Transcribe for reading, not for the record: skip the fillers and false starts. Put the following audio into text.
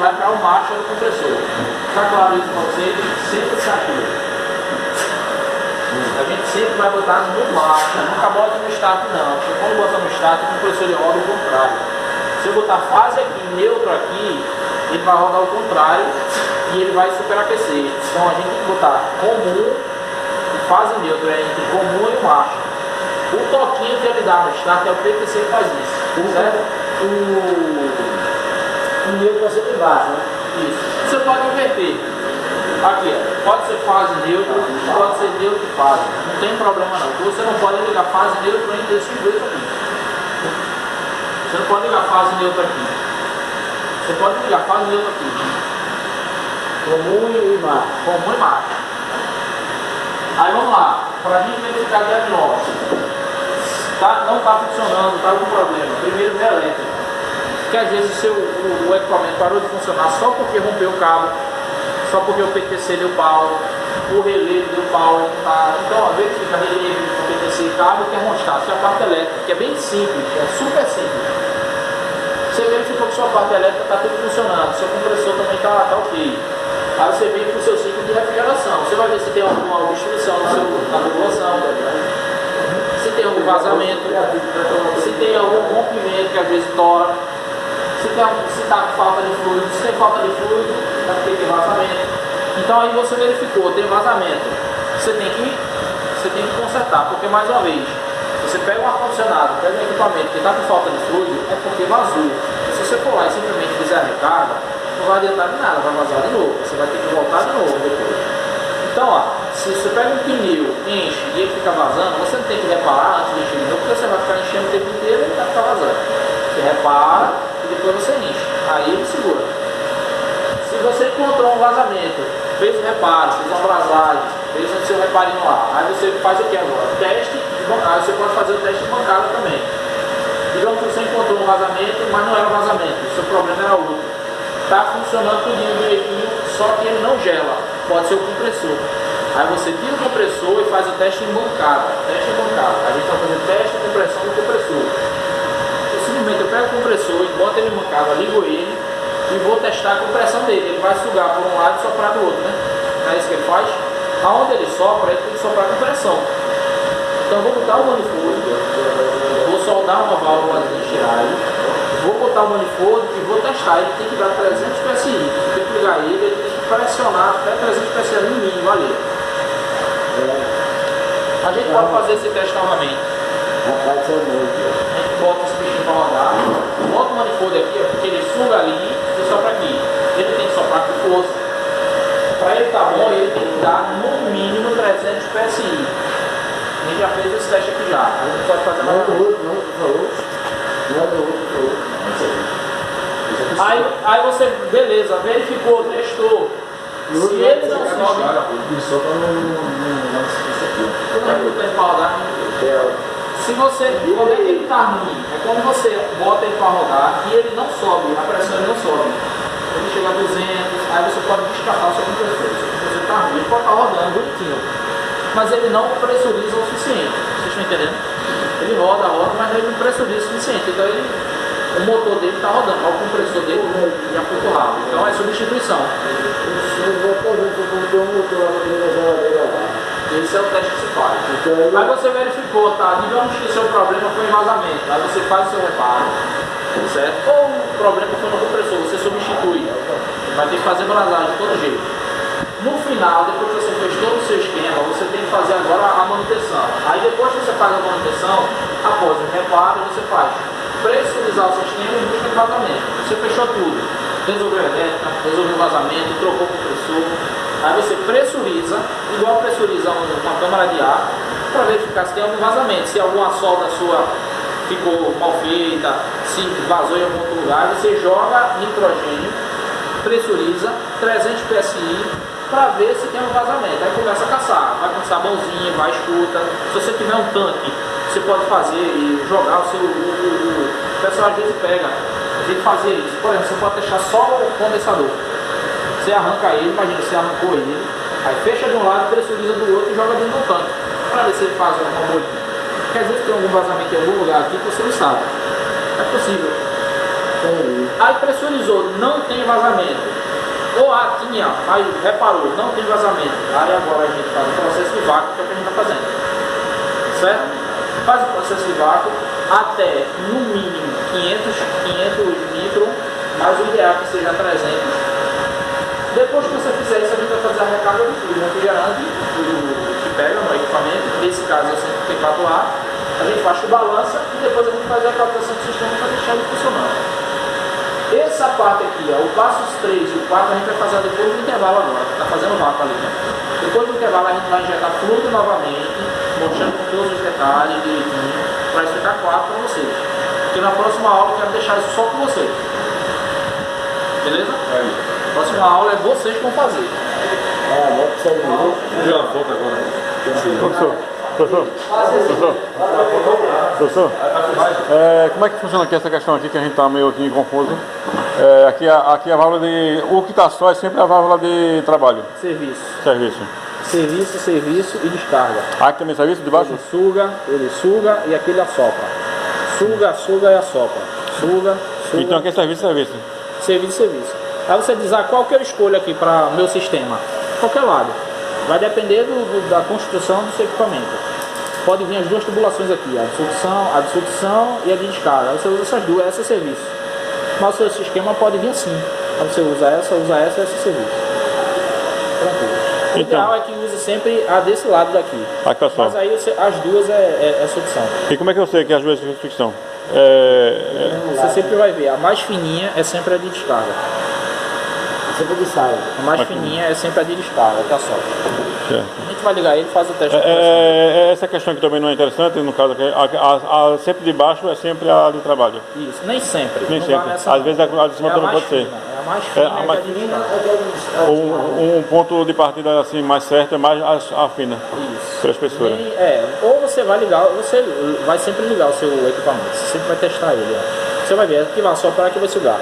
vai para o marcha do compressor. Está claro isso para você? Sempre está aqui. A gente sempre vai botar no marcha, nunca bota no start não. Porque quando bota no start, o compressor ele roda o contrário. Se eu botar fase aqui, neutro aqui, ele vai rodar o contrário e ele vai superaquecer. Então a gente tem que botar comum e fase neutra entre comum e marcha. O toquinho que ele dá no start é o PTC que faz isso, certo? O neutro vai ser de baixo, né? Isso. Você pode inverter. Aqui, ó. Pode ser fase neutra, pode ser neutro e fase. Não tem problema não. Você não pode ligar fase neutra entre esses dois aqui. Você não pode ligar fase neutra aqui. Você pode ligar fase neutra aqui. Comum e marcha. Comum e marcha. Aí vamos lá. Para a gente verificar diagnóstico. Não está funcionando, está com problema. Primeiro é elétrico. Que às vezes o equipamento parou de funcionar só porque rompeu o cabo, só porque o PTC deu pau, o relé deu pau. Tá? Então, às vezes fica relé, PTC, cabo e termostato. Isso é a parte elétrica, que é bem simples, é super simples. Você verificou que sua parte elétrica está tudo funcionando, seu compressor também está ok. Aí você vem para o seu ciclo de refrigeração. Você vai ver se tem alguma obstrução na tubulação, se tem algum vazamento, se tem algum rompimento que às vezes tora, se está com falta de fluido. Se tem falta de fluido, vai ter vazamento. Então aí você verificou, tem vazamento. Você tem que consertar, porque mais uma vez, você pega um ar-condicionado, pega um equipamento que está com falta de fluido, é porque vazou. Se você for lá e simplesmente fizer a recarga, não vai adiantar de nada, vai vazar de novo. Você vai ter que voltar de novo depois. Então, ó, se você pega um pneu, enche e ele fica vazando, você não tem que reparar antes de encher de novo, porque você vai ficar enchendo o tempo inteiro e ele vai ficar vazando. Você repara e depois você enche. Aí ele segura. Se você encontrou um vazamento, fez um reparo, fez uma abrasagem, fez o seu reparinho lá, aí você faz o que agora? Teste de bancada. Você pode fazer o teste de bancada também. Digamos que você encontrou um vazamento, mas não era vazamento, o seu problema era outro. Está funcionando tudinho direitinho, só que ele não gela. Pode ser o compressor. Aí você tira o compressor e faz o teste em bancada. Teste em bancada. A gente vai fazer teste de compressão do compressor. Simplesmente eu pego o compressor e boto ele em bancada, ligo ele e vou testar a compressão dele. Ele vai sugar por um lado e soprar do outro, né? Não é isso que ele faz? Aonde ele sopra, ele tem que soprar com pressão. Então eu vou botar o manifold, vou soldar uma válvula de tiragem, vou botar o manifold e vou testar. Ele tem que dar 300 PSI. Tem que ligar ele, ele tem que pressionar até 300 PSI no mínimo ali. A gente pode fazer esse teste novamente. A gente bota esse bichinho para rodar, bota o manifold aqui, porque ele suga ali e sopra aqui. Ele tem que soprar com força. Para ele estar bom, ele tem que dar no mínimo 300 PSI. A gente já fez esse teste aqui já. A gente pode fazer mais. Aí você, beleza, verificou, testou. Se ele não sobe, se você, como é que ele está ruim? É quando você bota ele para rodar e ele não sobe, a pressão ele não sobe. Ele chega a 200, aí você pode descartar o seu compressor. Se o compressor está ruim, ele pode estar rodando bonitinho, mas ele não pressuriza o suficiente. Vocês estão entendendo? Ele roda, mas ele não pressuriza o suficiente. Então o motor dele está rodando, mas o compressor dele já foi rápido. Então é substituição. Esse é o teste que se faz. Aí você verificou, tá? Digamos que o seu problema foi em vazamento. Aí você faz o seu reparo, certo? Ou o problema foi no compressor, você substitui. Vai ter que fazer abrasagem de todo jeito. No final, depois que você fez todo o seu esquema, você tem que fazer agora a manutenção. Aí depois que você faz a manutenção, após o reparo, você faz pressurizar o sistema em busca de vazamento. Você fechou tudo. Resolveu a elétrica, resolveu o vazamento, trocou o compressor. Aí você pressuriza, igual pressuriza uma câmara de ar, para verificar se tem algum vazamento, se alguma solda sua ficou mal feita, se vazou em algum outro lugar. Você joga nitrogênio, pressuriza, 300 PSI, para ver se tem um vazamento. Aí começa a caçar, vai com sabãozinho, vai escuta. Se você tiver um tanque, você pode fazer e jogar o seu. O pessoal às vezes pega, tem que fazer isso. Por exemplo, você pode deixar só o condensador. Você arranca ele, imagina, você arrancou ele, aí fecha de um lado, pressuriza do outro e joga dentro do tanque, para ver se ele faz uma bolinha. Porque às vezes tem algum vazamento em algum lugar aqui que você não sabe. É possível. Aí pressurizou, não tem vazamento. Ou tinha, aí reparou, não tem vazamento. Aí agora a gente faz o processo de vácuo, que é o que a gente está fazendo. Certo? Faz o processo de vácuo até, no mínimo, 500 litros, mas o ideal é que seja 300. Depois que você fizer isso, a gente vai fazer a recarga do fluido refrigerante, que pega no equipamento. Nesse caso é 134A. A gente faz o balança e depois a gente faz a calculação do sistema para deixar ele funcionando. Essa parte aqui, ó, o passos 3 e o 4 a gente vai fazer depois do intervalo agora. Está fazendo vácuo ali, né? Depois do intervalo a gente vai injetar fluido novamente, mostrando com todos os detalhes direitinho, para isso ficar claro para vocês. Porque na próxima aula eu quero deixar isso só com vocês. Beleza? Próxima aula é vocês que vão fazer. Professor, como é que funciona aqui essa questão aqui que a gente está meio aqui confuso? Aqui a válvula de... O que está só é sempre a válvula de trabalho. Serviço. Serviço e descarga. Aqui também serviço de baixo? Ele suga e aquele assopra. Suga e assopra. Suga. Então aqui é serviço. Serviço. Aí você diz, qual que eu escolho aqui para o meu sistema? Qualquer lado. Vai depender da construção do seu equipamento. Pode vir as duas tubulações aqui, a de sucção e a de descarga. Aí você usa essas duas, essa é serviço. Mas o seu esquema pode vir assim. Aí você usa essa e esse serviço. Tranquilo. O ideal é que use sempre a desse lado daqui. Aqui, pessoal. Mas aí as duas é sucção. E como é que eu sei que as duas são sucção? Você sempre vai ver, a mais fininha é sempre a de descarga. Sempre de saia. A mais fininha é sempre a de descarga, que assopra. Certo. A gente vai ligar ele e faz o teste. Essa questão aqui também não é interessante, no caso aqui, a sempre de baixo é sempre a de trabalho. Isso, nem sempre. Nem não sempre. Às vezes a de cima não pode ser. É a mais fina. A mais fina. Um ponto de partida assim mais certo é mais a fina. Isso. Para a espessura. Ou você vai ligar, você vai sempre ligar o seu equipamento. Você sempre vai testar ele. Você vai ver, aqui vai soprar, aqui vai sugar.